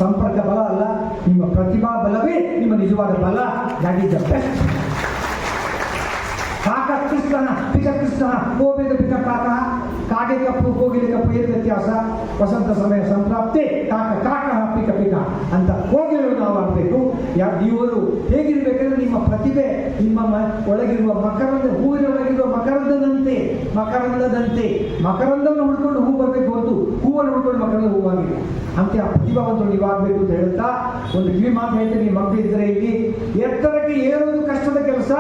ಸಂಪರ್ಕ ಬಲ ಅಲ್ಲ, ನಿಮ್ಮ ಪ್ರತಿಭಾ ಬಲವೇ ನಿಮ್ಮ ನಿಜವಾದ ಬಲ. That is the best. ಕಾಕ ಕೃಷ್ಣ ಪಿಕ ಕೃಷ್ಣ ಕೋಬೇದ ಪಿಕ ಕಾಕ, ಕಾಗೆ ಕಪ್ಪು ಕೋಗಿಲೆ ಕಪ್ಪು ಏನು ವ್ಯತ್ಯಾಸ? ವಸಂತ ಸಮಯ ಸಂಪ್ರಾಪ್ತಿ ಕಾಕ ಕಾಕ ಪಿಕ ಪಿಕ ಅಂತ ಕೋಗಿಲೆಗಳು ನಾವು ಆಗಬೇಕು. ಇವರು ಹೇಗಿರ್ಬೇಕಂದ್ರೆ, ನಿಮ್ಮ ಪ್ರತಿಭೆ ನಿಮ್ಮ ಒಳಗಿರುವ ಮಕರಂದ, ಹೂವಿನ ಒಳಗಿರುವ ಮಕರಂದದಂತೆ ಮಕರಂದವನ್ನು ಹುಡ್ಕೊಂಡು ಹೂ ಬರಬೇಕು ಹೊರತು ಹೂವನ್ನು ಹುಡ್ಕೊಂಡು ಮಕರಂದ ಹೂವಾಗಿಲ್ಲ. ಅಂತೆ ಆ ಪ್ರತಿಭಾವಂತರು ನೀವಾಗಬೇಕು ಅಂತ ಹೇಳ್ತಾ ಒಂದು ಕಿವಿ ಮಾತು ಹೇಳ್ತೇನೆ. ಈ ಮಕ್ಕಳು ಇದ್ದರೆ ಇಲ್ಲಿ ಎತ್ತರಕ್ಕೆ ಏರುವುದು ಕಷ್ಟದ ಕೆಲಸ,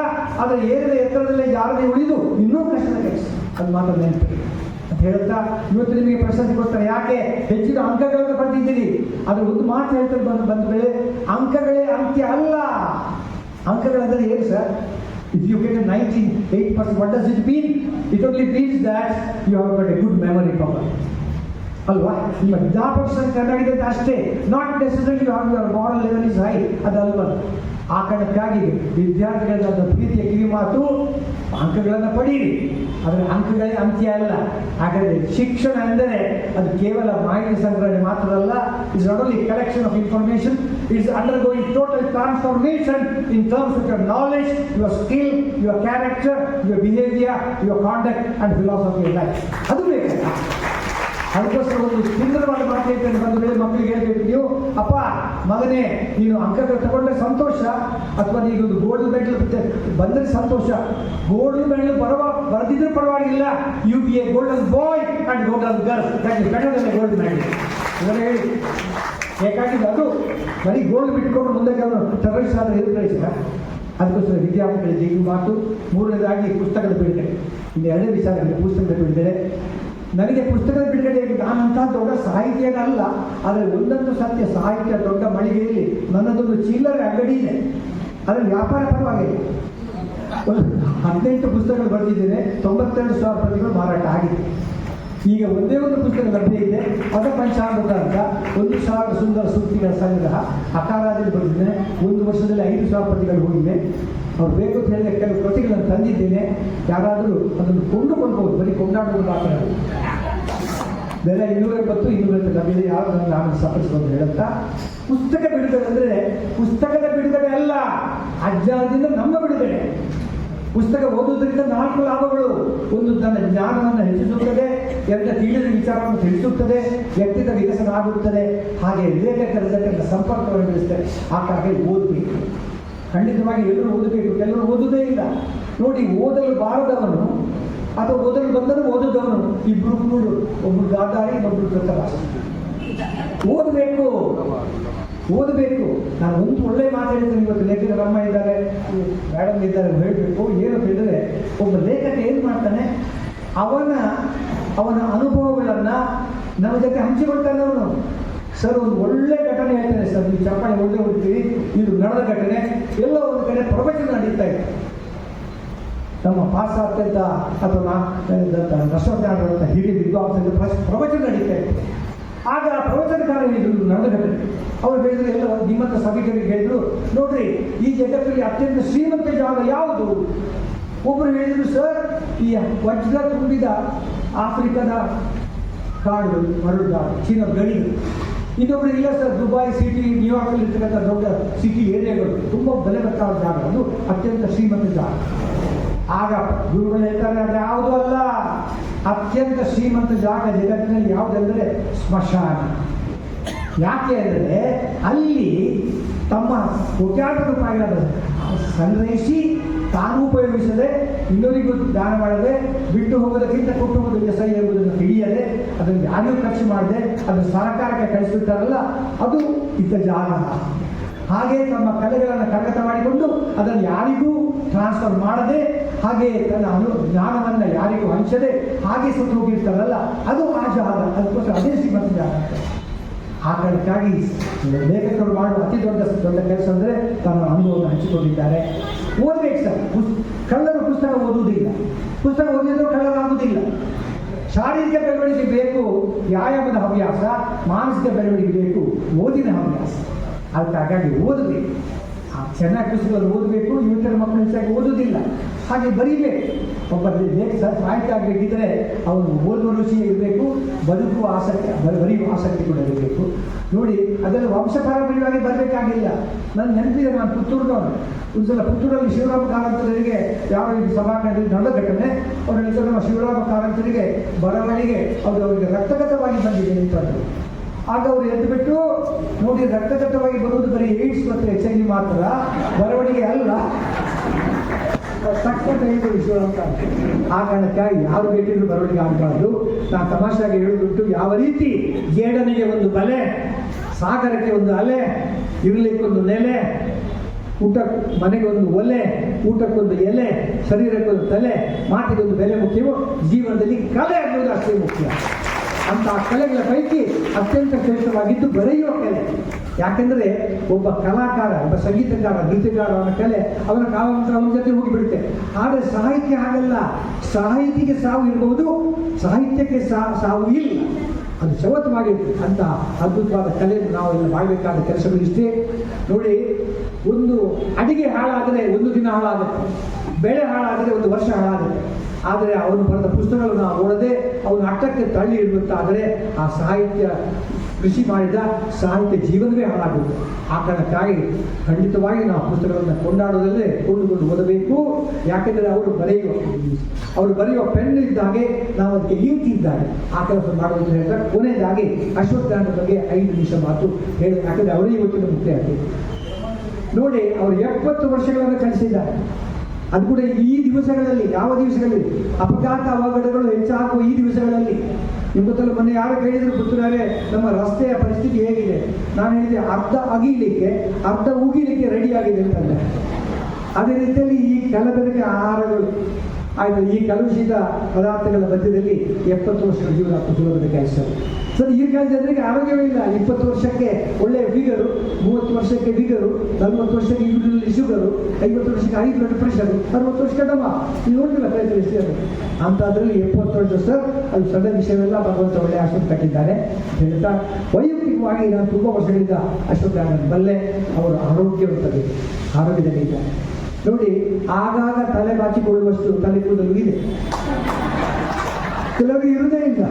ಆದರೆ ಏರಿದ ಎತ್ತರದಲ್ಲೇ ಜಾರದೆ ಉಳಿದು ಇನ್ನೂ ಕಷ್ಟದ ಕೆಲಸ. ಅದು ಮಾತ್ರ ನೆನಪು ಅಂತ ಹೇಳ್ತಾ ಇವತ್ತು ನಿಮಗೆ ಪ್ರಶಸ್ತಿ ಕೊಡ್ತಾರೆ. ಯಾಕೆ? ಹೆಚ್ಚಿನ ಅಂಕಗಳನ್ನು ಪಡೆದಿದ್ದೀರಿ. ಅದು ಒಂದು ಮಾತು ಹೇಳ್ತಾರೆ ಬಂಧುಗಳೇ, ಅಂಕಗಳೇ ಅಂತ್ಯ ಅಲ್ಲ. ಅಂಕಗಳಂದರೆ ಏನು sir? If you get a 98%, what does it mean? It only means that you have got a good memory power. ಅಲ್ವಾ? ನಿಮ್ಮ ಜ್ಞಾಪಕ ಚೆನ್ನಾಗಿದೆ ಅಷ್ಟೇ. Not necessary you have your moral level is high, ಅದಲ್ವ. ಆ ಕಾರಣಕ್ಕಾಗಿ ವಿದ್ಯಾರ್ಥಿಗಳ ಪ್ರೀತಿಯ ಕಿವಿ ಮಾತು, ಅಂಕಗಳನ್ನು ಪಡೀರಿ, ಆದರೆ ಅಂಕಗಳೇ ಅಂತ್ಯ ಅಲ್ಲ. ಹಾಗಾದರೆ ಶಿಕ್ಷಣ ಎಂದರೆ ಅದು ಕೇವಲ ಮಾಹಿತಿ ಸಂಗ್ರಹಣೆ ಮಾತ್ರ ಅಲ್ಲ. It's not only collection of information, it's undergoing total transformation in terms of your knowledge, your skill, your character, your behaviour, your conduct and philosophy of life. ಅದು ಬೇಕಲ್ಲ. ಅದಕ್ಕೋಸ್ಕರ ಒಂದು ಸುಂದರವಾದ ಮಾತು ಹೇಳ್ತೇನೆ. ಬಂದ ಮೇಲೆ ಮಕ್ಕಳಿಗೆ ಹೇಳ್ಬೇಕು, ನೀವು ಅಪ್ಪ ಮಗನೇ ನೀನು ಅಂಕಗಳು ತಗೊಂಡ್ರೆ ಸಂತೋಷ, ಅಥವಾ ನೀನು ಒಂದು ಗೋಲ್ಡ್ ಮೆಡಲ್ ಬಂದರೆ ಸಂತೋಷ, ಗೋಲ್ಡ್ ಮೆಡಲ್ ಬರೆದಿದ್ರೆ ಪರವಾಗಿಲ್ಲ, you be a golden boy and golden girl, ಕನ್ನಡದಲ್ಲಿ ಗೋಲ್ಡ್ ಮೆಡಲ್ ಇದನ್ನು ಹೇಳಿ. ಬೇಕಾಗಿದ್ದು ಅದು ಬರೀ ಗೋಲ್ಡ್ ಬಿಟ್ಕೊಂಡು ಮುಂದೆ ಅವರು ಟೆರರಿಸ್ಟ್ ಆದರೆ ಎದುರಿಸಿದ. ಅದಕ್ಕೋಸ್ಕರ ವಿದ್ಯಾರ್ಥಿಗಳಿಗೆ ಈ ಮಾತು. ಮೂರನೇದಾಗಿ ಪುಸ್ತಕದ ಬಿಡುಗಡೆ. ಇನ್ನು ಎರಡನೇ ವಿಚಾರ ಪುಸ್ತಕದ ಬಿಡುಗಡೆ. ನನಗೆ ಪುಸ್ತಕದ ಬಿಡುಗಡೆ ನಾನಂತ ದೊಡ್ಡ ಸಾಹಿತ್ಯನಲ್ಲ, ಆದರೆ ಒಂದೊಂದು ಸತ್ಯ ಸಾಹಿತ್ಯ ದೊಡ್ಡ ಮಳಿಗೆಯಲ್ಲಿ ನನ್ನದೊಂದು ಚಿಲ್ಲರೆ ಅಂಗಡಿ ಇದೆ, ಅದರಲ್ಲಿ ವ್ಯಾಪಾರ ಪರವಾಗಿಲ್ಲ. 18 ಪುಸ್ತಕಗಳು ಬರೆದಿದ್ದೇನೆ, 92,000 ಪ್ರತಿಗಳು ಮಾರಾಟ ಆಗಿದೆ. ಈಗ ಒಂದೇ ಒಂದು ಪುಸ್ತಕ ಲಭ್ಯ ಇದೆ, ಪದ ಪಂಚಾಮೃತ ಅಂತ, 1,000 ಸುಂದರ ಸೂಕ್ತಿಗಳ ಸಂಗ್ರಹ ಅಕಾರಾದಲ್ಲಿ ಬರೆದಿದ್ದೇನೆ. 1 ವರ್ಷದಲ್ಲಿ 5,000 ಪ್ರತಿಗಳು ಹೋಗಿವೆ. ಅವ್ರು ಬೇಕು ಅಂತ ಹೇಳಿದ ಕೆಲವು ಪ್ರತಿಗಳನ್ನು ತಂದಿದ್ದೇನೆ, ಯಾರಾದರೂ ಅದನ್ನು ಕೊಂಡುಕೊಳ್ಬಹುದು, ಬರೀ ಕೊಂಡಾಡುವುದು ಮಾತ್ರ. ಬೆಲೆ 270-250 ಲಭ್ಯ, ಯಾರು ನಾನು ಸಫರಿಸಬಹುದು ಹೇಳುತ್ತಾ. ಪುಸ್ತಕ ಬಿಡುಗಡೆ ಅಂದರೆ ಪುಸ್ತಕದ ಬಿಡುಗಡೆ ಅಲ್ಲ, ಅಜ್ಞಾನದಿಂದ ನಮ್ಮ ಬಿಡುಗಡೆ. ಪುಸ್ತಕ ಓದುವುದರಿಂದ 4 ಲಾಭಗಳು. ಒಂದು, ನನ್ನ ಜ್ಞಾನವನ್ನು ಹೆಚ್ಚಿಸುತ್ತದೆ. 2, ತಿಳಿದ ವಿಚಾರವನ್ನು ತಿಳಿಸುತ್ತದೆ. ವ್ಯಕ್ತಿತ್ವ ವಿಕಸನ ಆಗುತ್ತದೆ. ಹಾಗೆ ಲೇಖಕರ ಜೊತೆ ಸಂಪರ್ಕವನ್ನು ಬೆಳೆಸ್ತದೆ. ಆ ಕಾರಣ ಓದಬೇಕು, ಖಂಡಿತವಾಗಿ ಎಲ್ಲರೂ ಓದಬೇಕು. ಕೆಲವರು ಓದುವುದೇ ಇಲ್ಲ ನೋಡಿ. ಓದಲು ಬಾರದವನು ಅಥವಾ ಓದಲು ಬಂದರೂ ಓದುದವನು ಇಬ್ಬರು ಕೂಡು, ಒಬ್ಬರು ಗಾದಾರಿ, ಇನ್ನೊಬ್ಬರು ಕೃತರಾಶ. ಓದಬೇಕು, ಓದಬೇಕು. ನಾನು ಒಂದು ಒಳ್ಳೆ ಮಾತು ಹೇಳಿದ್ದೇನೆ. ಇವತ್ತು ಲೇಖಕ ರಮ್ಮ ಇದ್ದಾರೆ, ಮೇಡಮ್ ಇದ್ದಾರೆ, ಹೇಳಬೇಕು ಏನು ಹೇಳಿದ್ರೆ, ಒಬ್ಬ ಲೇಖಕ ಏನು ಮಾಡ್ತಾನೆ, ಅವನ ಅನುಭವಗಳನ್ನು ನಮ್ಮ ಜೊತೆ ಹಂಚಿಕೊಳ್ತಾನೆ ಅವನು. ಸರ್ ಒಂದು ಒಳ್ಳೆ ಘಟನೆ ಹೇಳ್ತಾನೆ ಸರ್, ನೀವು ಚಪ್ಪಾಳೆ ಒಳ್ಳೆ ಹೋಗ್ತೀವಿ, ಇದು ನಡೆದ ಘಟನೆ. ಎಲ್ಲ ಒಂದು ಕಡೆ ಪ್ರವಚನ ನಡೀತಾ ಇದೆ, ನಮ್ಮ ಪಾಶ್ಚಾತ್ಯದ ಅಥವಾ ರಸಜ್ಞಾನದ ಹಿರಿಯ ವಿದ್ವಾಂಸದ ಪ್ರವಚನ ನಡೀತಾ ಇದೆ. ಆಗ ಪ್ರವಚನಕಾರ ಹೇಳಿದ್ರು ನಡೆದ ಘಟನೆ. ಅವರು ಹೇಳಿದ್ರು, ಎಲ್ಲ ನಿಮ್ಮಂಥ ಸಭಿಕರಿಗೆ ಹೇಳಿದ್ರು, ನೋಡ್ರಿ ಈ ಜಗತ್ತಲ್ಲಿ ಅತ್ಯಂತ ಶ್ರೀಮಂತ ಜಾಗ ಯಾವುದು? ಒಬ್ಬರು ಹೇಳಿದ್ರು, ಸರ್ ಈ ವಜ್ರ ತುಂಬಿದ ಆಫ್ರಿಕಾದ ಕಾಡುಗಳು, ಮರಳುಗಾಡು, ಚೀನಾ ಗಣಿಗಳು. ಇನ್ನೊಬ್ರು, ಇಲ್ಲ ಸರ್ ದುಬೈ ಸಿಟಿ, ನ್ಯೂಯಾರ್ಕಲ್ಲಿ ಇರ್ತಕ್ಕಂಥ ದೊಡ್ಡ ಸಿಟಿ ಏರಿಯಾಗಳು, ತುಂಬ ಬೆಲೆ ಬರ್ತಾವ ಜಾಗ, ಅದು ಅತ್ಯಂತ ಶ್ರೀಮಂತ ಜಾಗ. ಆಗ ಗುರುಗಳು ಹೇಳ್ತಾರೆ, ಅದು ಯಾವುದೂ ಅಲ್ಲ, ಅತ್ಯಂತ ಶ್ರೀಮಂತ ಜಾಗ ಜಗತ್ತಿನಲ್ಲಿ ಯಾವುದೆಂದರೆ ಸ್ಮಶಾನ. ಯಾಕೆ ಅಂದರೆ ಅಲ್ಲಿ ತಮ್ಮ ಕೋಟ್ಯಾಂತರ ರೂಪಾಯಿಗಳನ್ನು ಸಂಗ್ರಹಿಸಿ ತಾನು ಉಪಯೋಗಿಸದೆ, ಇನ್ನೊರಿಗೂ ದಾನ ಮಾಡದೆ, ಬಿಟ್ಟು ಹೋಗೋದಕ್ಕಿಂತ ಕೊಟ್ಟು ಹೋಗೋದು ಎಸ ಎಂಬುದನ್ನು ತಿಳಿಯದೆ, ಅದನ್ನು ಯಾರಿಗೂ ಖರ್ಚು ಮಾಡದೆ ಅದನ್ನು ಸರ್ಕಾರಕ್ಕೆ ಕಳಿಸ್ಬಿಡ್ತಾರಲ್ಲ, ಅದು ಇದ್ದ ಜಾಗ. ಹಾಗೆ ತಮ್ಮ ಕಲೆಗಳನ್ನು ಕರಗತ ಮಾಡಿಕೊಂಡು ಅದನ್ನು ಯಾರಿಗೂ ಟ್ರಾನ್ಸ್ಫರ್ ಮಾಡದೆ, ಹಾಗೆ ತನ್ನ ಜ್ಞಾನವನ್ನು ಯಾರಿಗೂ ಹಂಚದೆ ಹಾಗೆ ಸುಟ್ಟು ಹೋಗಿರ್ತಾರಲ್ಲ, ಅದು ಆ ಜಾಗ. ಅದಕ್ಕೋಸ್ಕರ ಅದೇ ಶ್ರೀಮಂತ ಜಾಗ. ಆ ಕಾರಣಕ್ಕಾಗಿ ಲೇಖಕರು ಮಾಡುವ ಅತಿ ದೊಡ್ಡ ಕೆಲಸ ಅಂದರೆ ತನ್ನ ಅನುಭವವನ್ನು ಹಂಚಿಕೊಂಡಿದ್ದಾರೆ. ಓದಬೇಕು ಸರ್. ಕಳ್ಳರು ಪುಸ್ತಕ ಓದುವುದಿಲ್ಲ, ಪುಸ್ತಕ ಓದಿದರೂ ಕಳ್ಳರಾಗುವುದಿಲ್ಲ. ಶಾರೀರಿಕ ಬೆಳವಣಿಗೆ ಬೇಕು, ವ್ಯಾಯಾಮದ ಹವ್ಯಾಸ, ಮಾನಸಿಕ ಬೆಳವಣಿಗೆ ಬೇಕು, ಓದಿನ ಹವ್ಯಾಸ. ಅದಕ್ಕಾಗಿ ಓದಬೇಕು, ಚೆನ್ನಾಗಿ ಪುಸ್ತಕಗಳು ಓದಬೇಕು. ಯುವಕರ ಮಕ್ಕಳು ಹೆಚ್ಚಾಗಿ ಓದುವುದಿಲ್ಲ, ಹಾಗೆ ಬರೀಬೇಕು. ಒಬ್ಬ ಸಾಹಿತ್ಯ ಆಗಬೇಕಿದ್ರೆ ಅವನು ಓದುವ ರುಚಿ ಇರಬೇಕು, ಬದುಕುವ ಆಸಕ್ತಿ, ಬರೆಯುವ ಆಸಕ್ತಿ ಕೂಡ ಇರಬೇಕು. ನೋಡಿ, ಅದನ್ನು ವಂಶ ಪಾರಂಪರ್ಯವಾಗಿ ಬರಬೇಕಾಗಿಲ್ಲ. ನನ್ನ ನೆನಪಿದೆ, ನಾನು ಪುತ್ತೂರಿನವನು. ಒಂದ್ಸಲ ಪುತ್ತೂರಲ್ಲಿ ಶಿವರಾಮ ಕಾರಂತರಿಗೆ ಯಾವ ರೀತಿ ಸಭಾಕಂಡದಲ್ಲಿ ನಡೆದ ಘಟನೆ. ಅವ್ರು ಹೇಳ್ತಾರೆ, ನಮ್ಮ ಶಿವರಾಮ ಕಾರಂತರಿಗೆ ಬರವಣಿಗೆ ಅವರಿಗೆ ರಕ್ತಗತವಾಗಿ ಬಂದಿದೆ ಅಂತಂದರು. ಆಗ ಅವರು ಎದ್ದುಬಿಟ್ಟು, ನೋಡಿ ರಕ್ತಗತವಾಗಿ ಬರುವುದು ಬರೀ ಏಡ್ಸ್ ಮತ್ತು HIV ಮಾತ್ರ, ಬರವಣಿಗೆ ಅಲ್ಲ, ಸಕ್ಕತ್ತ ಹೇಳಿದ್ರು ಶಿವರಾಮ ಕಾರಂತ. ಆ ಕಾರಣಕ್ಕಾಗಿ ಯಾರು ಬೇಕಿದ್ರು ಬರವಣಿಗೆ ಆಗಬಾರ್ದು. ನಾನು ತಮಾಷೆಯಾಗಿ ಹೇಳುದುಂಟು, ಯಾವ ರೀತಿ ಜೇಡನಿಗೆ ಒಂದು ಬಲೆ, ಸಾಗರಕ್ಕೆ ಒಂದು ಅಲೆ, ಇರಲಿಕ್ಕೊಂದು ನೆಲೆ, ಮನೆಗೆ ಒಂದು ಒಲೆ, ಊಟಕ್ಕೊಂದು ಎಲೆ, ಶರೀರಕ್ಕೊಂದು ತಲೆ, ಮಾತಿಗೊಂದು ಬೆಲೆ ಮುಖ್ಯವೋ, ಜೀವನದಲ್ಲಿ ಕಲೆ ಅನ್ನೋದು ಅಷ್ಟೇ ಮುಖ್ಯ. ಅಂತ ಕಲೆಗಳ ಪೈಕಿ ಅತ್ಯಂತ ಶ್ರೇಷ್ಠವಾಗಿದ್ದು ಬರೆಯುವ ಕಲೆ. ಯಾಕೆಂದರೆ ಒಬ್ಬ ಕಲಾಕಾರ, ಒಬ್ಬ ಸಂಗೀತಗಾರ, ನೃತ್ಯಗಾರ, ಅವನ ಕಲೆ ಅವನ ಕಾಲಾಂತರ ಅವನ ಜೊತೆ ಹೋಗಿಬಿಡುತ್ತೆ. ಆದರೆ ಸಾಹಿತ್ಯ ಹಾಗಲ್ಲ. ಸಾಹಿತಿಗೆ ಸಾವು ಇರಬಹುದು, ಸಾಹಿತ್ಯಕ್ಕೆ ಸಾವು ಇಲ್ಲ, ಅದು ಶವತವಾಗಿರುತ್ತೆ. ಅಂತ ಅದ್ಭುತವಾದ ಕಲೆಯನ್ನು ನಾವೆಲ್ಲ ಮಾಡಬೇಕಾದ ಕೆಲಸಗಳು ಇಷ್ಟೇ. ನೋಡಿ, ಒಂದು ಅಡಿಗೆ ಹಾಳಾದರೆ 1 ದಿನ ಹಾಳಾಗುತ್ತೆ, ಬೆಳೆ ಹಾಳಾದರೆ 1 ವರ್ಷ ಹಾಳಾಗುತ್ತೆ. ಆದರೆ ಅವನು ಬರೆದ ಪುಸ್ತಕಗಳನ್ನು ನಾವು ಓದದೆ ಅವನು ಅಟ್ಟಕ್ಕೆ ತಳ್ಳಿ ಇಡುತ್ತಾದರೆ ಆ ಸಾಹಿತ್ಯ ಕೃಷಿ ಮಾಡಿದ ಸಾಹಿತ್ಯ ಜೀವನವೇ ಹಾಳಾಗುತ್ತೆ. ಆ ಕಾರಣಕ್ಕಾಗಿ ಖಂಡಿತವಾಗಿ ನಾವು ಪುಸ್ತಕಗಳನ್ನು ಕೊಂಡಾಡೋದಲ್ಲೇ ಕೊಂಡುಕೊಂಡು ಓದಬೇಕು. ಯಾಕೆಂದರೆ ಅವರು ಬರೆಯುವ ಪೆನ್ ಇದ್ದಾಗೆ ನಾವು ಅದಕ್ಕೆ ಇಂಕ್ ಇದ್ದಾಗೆ ಆ ಕೆಲಸ ಮಾಡುವುದು ಹೇಳಿದ್ರೆ. ಕೊನೆಯದಾಗಿ ಅಶ್ವತ್ಥಾಮರ ಬಗ್ಗೆ 5 ನಿಮಿಷ ಮಾತು ಹೇಳಿ, ಯಾಕಂದರೆ ಅವರೇ ಇವತ್ತಿನ ಮುಖ್ಯ ಆಗ್ತದೆ ನೋಡಿ. ಅವರು 70 ವರ್ಷಗಳನ್ನು ಕಳಿಸಿದ್ದಾರೆ. ಅದು ಕೂಡ ಈ ದಿವಸಗಳಲ್ಲಿ, ಯಾವ ದಿವಸಗಳಲ್ಲಿ ಅಪಘಾತ ಅವಘಡಗಳು ಹೆಚ್ಚಾಗುವ ಈ ದಿವಸಗಳಲ್ಲಿ. ನಿಮ್ಗೆ ಗೊತ್ತಲ್ಲ, ಮೊನ್ನೆ ಯಾರು ಕೇಳಿದ್ರು ಪುತ್ತೂರೇ ನಮ್ಮ ರಸ್ತೆಯ ಪರಿಸ್ಥಿತಿ ಹೇಗಿದೆ. ನಾನು ಹೇಳಿದೆ ಅರ್ಧ ಅಗಿಲಿಕ್ಕೆ ಅರ್ಧ ಉಗಿಲಿಕ್ಕೆ ರೆಡಿ ಆಗಿದೆ ಅಂತಂದ್ರೆ. ಅದೇ ರೀತಿಯಲ್ಲಿ ಈ ಕಲಬೆರಕೆ ಆಹಾರಗಳು ಆಯಿತು, ಈ ಕಲುಷಿತ ಪದಾರ್ಥಗಳ ಮಧ್ಯದಲ್ಲಿ 70 ವರ್ಷಗಳ ಜೀವನ ಸುಲಭದ ಕೆಲಸ. ಸರ್, ಈ ಕಾಲದ ಜನರಿಗೆ ಆರೋಗ್ಯವೇ ಇಲ್ಲ. 20 ವರ್ಷಕ್ಕೆ ಒಳ್ಳೆಯ ಫಿಗರು, 30 ವರ್ಷಕ್ಕೆ ಫಿಗರು, 40 ವರ್ಷಕ್ಕೆ ಯೂರಿನಲ್ಲಿ ಶುಗರು, 50 ವರ್ಷಕ್ಕೆ ಹೈ ಬ್ಲಡ್ ಪ್ರೆಷರು, 60 ವರ್ಷಕ್ಕೆ ಡಮ. ನೀವು ನೋಡಿಲ್ಲ ಪ್ರಯತ್ನ ಎಷ್ಟು ಜನ ಅಂಥದ್ರಲ್ಲಿ 70 ವರ್ಷ. ಸರ್, ಅದು ಸಣ್ಣ ವಿಷಯವೆಲ್ಲ ಭಗವಂತ ಒಳ್ಳೆಯ ಆಶ್ರಮ ಕಟ್ಟಿದ್ದಾರೆ ಹೇಳ್ತಾ, ವೈಯಕ್ತಿಕವಾಗಿ ನಾನು ತುಂಬ ವರ್ಷಗಳಿಂದ ಅಶ್ವತ್ಥಾಮರನ ಬಲ್ಲೆ. ಅವರು ಆರೋಗ್ಯದಲ್ಲಿ ಇದ್ದಾರೆ ನೋಡಿ. ಆಗಾಗ ತಲೆ ಬಾಚಿಕೊಳ್ಳುವಷ್ಟು ತಲೆ ಕೂದಲು ಇದೆ, ಕೆಲವರಿಗೆ ಇರುವುದೇ ಇಲ್ಲ.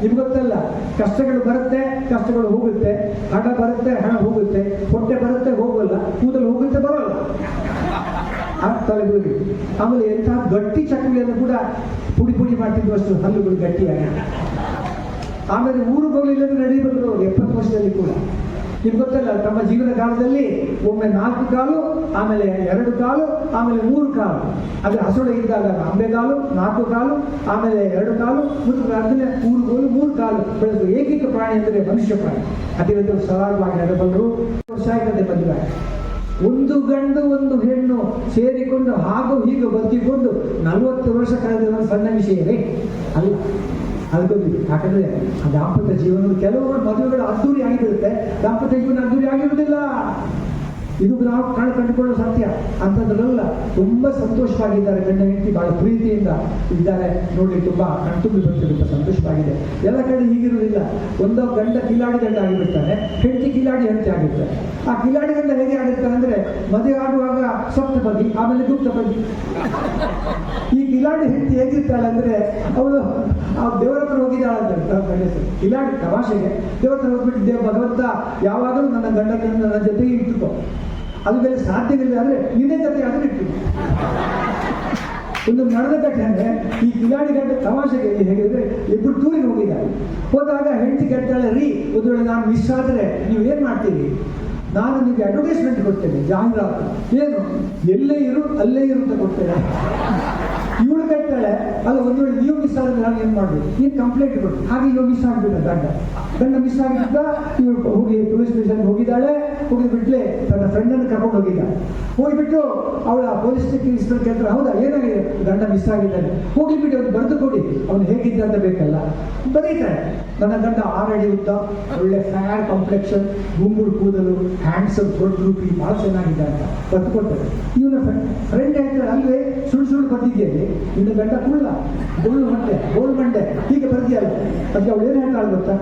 ನಿಮ್ಗೆ ಗೊತ್ತಲ್ಲ, ಕಷ್ಟಗಳು ಬರುತ್ತೆ, ಕಷ್ಟಗಳು ಹೋಗುತ್ತೆ, ಹಣ ಬರುತ್ತೆ, ಹಣ ಹೋಗುತ್ತೆ, ಹೊಟ್ಟೆ ಬರುತ್ತೆ, ಹೋಗಲ್ಲ, ಕೂದಲು ಹೋಗುತ್ತೆ, ಬರೋಲ್ಲ. ತಲೆಗೂಡಿ ಆಮೇಲೆ ಎಂತಹ ಗಟ್ಟಿ ಚಕ್ಕುಲಿಯನ್ನು ಕೂಡ ಪುಡಿ ಮಾಡ್ತಿದ್ವಷ್ಟು ಹಲ್ಲುಗಳು ಗಟ್ಟಿಯಾಗಿ. ಆಮೇಲೆ ಊರಿಗೆ ಹೋಗಲಿಲ್ಲದ್ರೆ ನಡಿ ಬಂದರು 70 ವರ್ಷದಲ್ಲಿ ಕೂಡ. ನಿಮ್ಗೆ ಗೊತ್ತಲ್ಲ, ತಮ್ಮ ಜೀವನ ಕಾಲದಲ್ಲಿ ಒಮ್ಮೆ 4 ಕಾಲು, ಆಮೇಲೆ 2 ಕಾಲು, ಆಮೇಲೆ 3 ಕಾಲು. ಅದೇ ಹಸುಳೆ ಇದ್ದಾಗ ಅಂಬೆಗಾಲು, 4 ಕಾಲು, ಆಮೇಲೆ 2 ಕಾಲು, ಮುಂದೆ 3 ಕಾಲು ಬೆಳೆದು ಏಕೈಕ ಪ್ರಾಣಿ ಅಂದರೆ ಮನುಷ್ಯ ಪ್ರಾಣಿ. ಅದೇ ಸರಾಗವಾಗಿ ನಡೆಬಲ್ಲರು. ವರ್ಷ ಆಯ್ತದೆ ಮದುವೆ. ಒಂದು ಗಂಡು ಒಂದು ಹೆಣ್ಣು ಸೇರಿಕೊಂಡು ಹಾಗೂ ಹೀಗೆ ಬದುಕಿಕೊಂಡು 40 ವರ್ಷ ಕಳೆದ ಸಣ್ಣ ವಿಷಯವೇ ಅಲ್ಲ. ಅದಕ್ಕೊಂದು ಯಾಕಂದರೆ ಆ ದಾಂಪತ್ಯ ಜೀವನ ಕೆಲವರು ಮದುವೆಗಳು ಅದ್ದೂರಿ ಆಗಿರುತ್ತೆ, ದಾಂಪತ್ಯ ಜೀವನ ಅದ್ದೂರಿ ಆಗಿರುವುದಿಲ್ಲ. ಇದು ನಾವು ಕಂಡುಕೊಳ್ಳೋ ಸತ್ಯ. ಅಂಥದ್ರಲ್ಲ ತುಂಬ ಸಂತೋಷವಾಗಿದ್ದಾರೆ, ಗಂಡ ಹೆಂಡತಿ ಭಾಳ ಪ್ರೀತಿಯಿಂದ ಇದ್ದಾರೆ ನೋಡಿ. ತುಂಬ ಕಣ್ತುಂಬಿ ಬರ್ತದೆ, ತುಂಬ ಸಂತೋಷವಾಗಿದೆ. ಎಲ್ಲ ಕಡೆ ಹೀಗಿರುವುದಿಲ್ಲ. ಒಂದೋ ಗಂಡ ಕಿಲಾಡಿ ಗಂಡ ಆಗಿಬಿಡ್ತಾನೆ, ಹೆಂಡತಿ ಕಿಲಾಡಿ ಹೆಂಡತಿ ಆಗಿರ್ತಾರೆ. ಆ ಕಿಲಾಡಿ ಗಂಡ ಹೇಗೆ ಆಗಿರ್ತಾರೆ ಅಂದರೆ ಮದುವೆ ಆಗುವಾಗ ಸಪ್ತಪದಿ, ಆಮೇಲೆ ಗುಪ್ತಪದಿ. ಈ ಕಿಲಾಡಿ ಹೆಂಡತಿ ಹೇಗಿರ್ತಾಳೆ ಅಂದರೆ ಅವಳು ಆ ದೇವರ ಹತ್ರ ಹೋಗಿದ್ದಾಳಂತ. ಕಿಲಾಡಿ ತಮಾಷೆಗೆ ದೇವರ ಹತ್ರ ಹೋಗ್ಬಿಟ್ಟು, ಭಗವಂತ ಯಾವಾಗಲೂ ನನ್ನ ಗಂಡನನ್ನು ನನ್ನ ಜೊತೆಗೆ ಇಟ್ಟುಕೋ, ಅದು ಬೇರೆ ಸಾಧ್ಯವಿಲ್ಲ ಅಂದರೆ ನಿನ್ನೆ ಜೊತೆ ಆದರೂ ಇಟ್ಟು. ಒಂದು ನಡೆದ ಘಟನೆ, ಈ ಕಿಲಾಡಿ ಗಂಡ ತಮಾಷೆಗೆ ಹೇಗಿದ್ರೆ ಇಬ್ಬರು ಟೂರಿಗೆ ಹೋಗಿದ್ದಾರೆ. ಹೋದಾಗ ಹೆಂಡತಿ ಕೇಳ್ತಾಳೆ, ರೀ ಒಂದು ವೇಳೆ ನಾನು ಮಿಸ್ ಆದರೆ ನೀವು ಏನು ಮಾಡ್ತೀರಿ? ನಾನು ನಿಮಗೆ ಅಡ್ವರ್ಟೈಸ್ಮೆಂಟ್ ಕೊಡ್ತೇನೆ, ಜಾಹೀರಾತು. ಏನು? ಎಲ್ಲೇ ಇರು ಅಲ್ಲೇ ಇರು ಅಂತ ಕೊಡ್ತೇನೆ. ಇವಳು ಕೇಳ್ತಾಳೆ, ಅಲ್ಲ ಒಂದು ವೇಳೆ ನೀವು ಮಿಸ್ ಆದರೆ ನಾನು ಏನು ಮಾಡಬೇಕು? ನೀನು ಕಂಪ್ಲೇಂಟ್ ಕೊಟ್ಟು. ಹಾಗೆ ಇವಾಗ ಮಿಸ್ ಆಗಿಬಿಟ್ಟ ಗಂಡ ಮಿಸ್ ಆಗಿದ್ದ. ಇವಳು ಹೋಗಿ ಪೊಲೀಸ್ ಸ್ಟೇಷನ್ಗೆ ಹೋಗಿದ್ದಾಳೆ. ಹೋಗಿಬಿಟ್ಲೆ ತನ್ನ ಫ್ರೆಂಡನ್ನು ಕರ್ಕೊಂಡು ಹೋಗಿದ್ದಾಳೆ. ಹೋಗಿಬಿಟ್ಟು ಅವಳ ಪೊಲೀಸ್ ಸ್ಟೇಷನ್ ಕೇಳ್ತಾರೆ, ಹೌದಾ ಏನಾಗಿದೆ? ಗಂಡ ಮಿಸ್ ಆಗಿದ್ದಾನೆ. ಹೋಗಿಬಿಟ್ಟು ಅವ್ನು ಬರೆದು ಕೊಡಿ, ಅವನು ಹೇಗಿದ್ದ ಅಂತ ಬೇಕಲ್ಲ. ಬರೀತಾಳೆ, ನನ್ನ ಗಂಡ 6 ಅಡಿ ಉದ್ದ, ಒಳ್ಳೆ ಫ್ಯಾರ್ ಕಾಂಪ್ಲೆಕ್ಷನ್, ಗುಂಗುರು ಕೂದಲು, ಹ್ಯಾಂಡ್ಸಮ್, ದೊಡ್ಡ ರೂಪಿ, ಭಾಳ ಚೆನ್ನಾಗಿದೆ ಅಂತ ಬರೆದು ಕೊಡ್ತಾರೆ. ಇವನ ಫ್ರೆಂಡ್ ಹೇಳ್ತಾರೆ, ಅಲ್ಲೇ ಸುಳ್ಳು ಬಂದಿದೆಯಲ್ಲಿ ಇನ್ನು ಗಂಡ ಗೋಲ್ ಮಂಡೆ ಹೀಗೆ ಬರ್ದಿಯಲ್ಲ. ಅದಕ್ಕೆ ಅವಳು ಏನು ಹೇಳ್ತಾಳೆ ಗೊತ್ತಾ?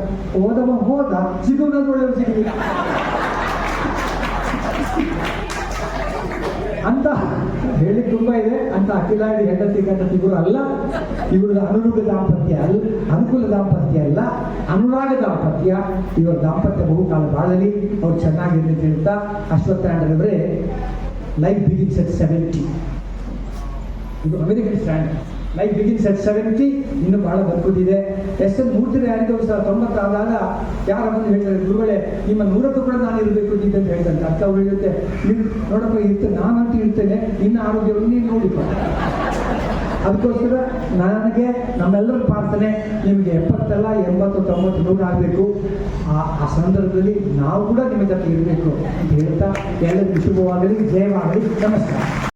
ಹೋದ ಸಿಗೋದು ಒಳ್ಳೆಯವರು ಸಿಗಲಿ ಅಂತ ಹೇಳಿ ತುಂಬ ಇದೆ. ಅಂತ ಅಖಿಲಾಡಿ ಹೆಂಡತಿಗೂ ಅಲ್ಲ, ಇವ್ರದ್ದು ಅನುಕೂಲ ದಾಂಪತ್ಯ ಅಲ್ಲ, ಅನುರಾಗ ದಾಂಪತ್ಯ. ಇವರ ದಾಂಪತ್ಯ ಬಹುಕಾಲ ಬಾಳಲಿ, ಅವ್ರು ಚೆನ್ನಾಗಿರಲಿ ಅಂತ ಹೇಳ್ತಾ ಅಶ್ವತ್ಥಾಮರವರೇ ಲೈಫ್ ಬಿಗಿನ್ಸ್ ಅಟ್ 70. ಇದು American standard. Life begins at 70. ಇನ್ನೂ ಭಾಳ ಬರ್ಕೋದಿದೆ. ಎಸ್.ಎನ್. ಮೂರ್ತಿ ಯಾರಿಗೂ 90 ಆದಾಗ ಯಾರ ಬಂದು ಹೇಳ್ತಾರೆ, ಗುರುಗಳೇ ನಿಮ್ಮ 100ಕ್ಕೂ ಕೂಡ ನಾನು ಇರಬೇಕು ಅಂತ ಹೇಳ್ತಂತೆ. ಅಕ್ಕ ಅವ್ರು ಹೇಳುತ್ತೆ, ನೀನು ನೋಡಪ್ಪ ಇರ್ತೇನೆ, ನಾನಂತೂ ಇರ್ತೇನೆ, ನಿನ್ನ ಆರೋಗ್ಯವನ್ನು ನೀನು ನೋಡಿಪ್ಪ. ಅದಕ್ಕೋಸ್ಕರ ನನಗೆ ನಮ್ಮೆಲ್ಲರ ಪ್ರಾರ್ಥನೆ, ನಿಮಗೆ 70 ಅಲ್ಲ 80, 90, 100 ಆಗಬೇಕು. ಆ ಸಂದರ್ಭದಲ್ಲಿ ನಾವು ಕೂಡ ನಿಮ್ಮ ಜೊತೆ ಇರಬೇಕು ಅಂತ ಹೇಳ್ತಾ ಎಲ್ಲರಿಗೂ ಶುಭವಾಗಲಿ, ಜಯವಾಗಲಿ, ನಮಸ್ಕಾರ.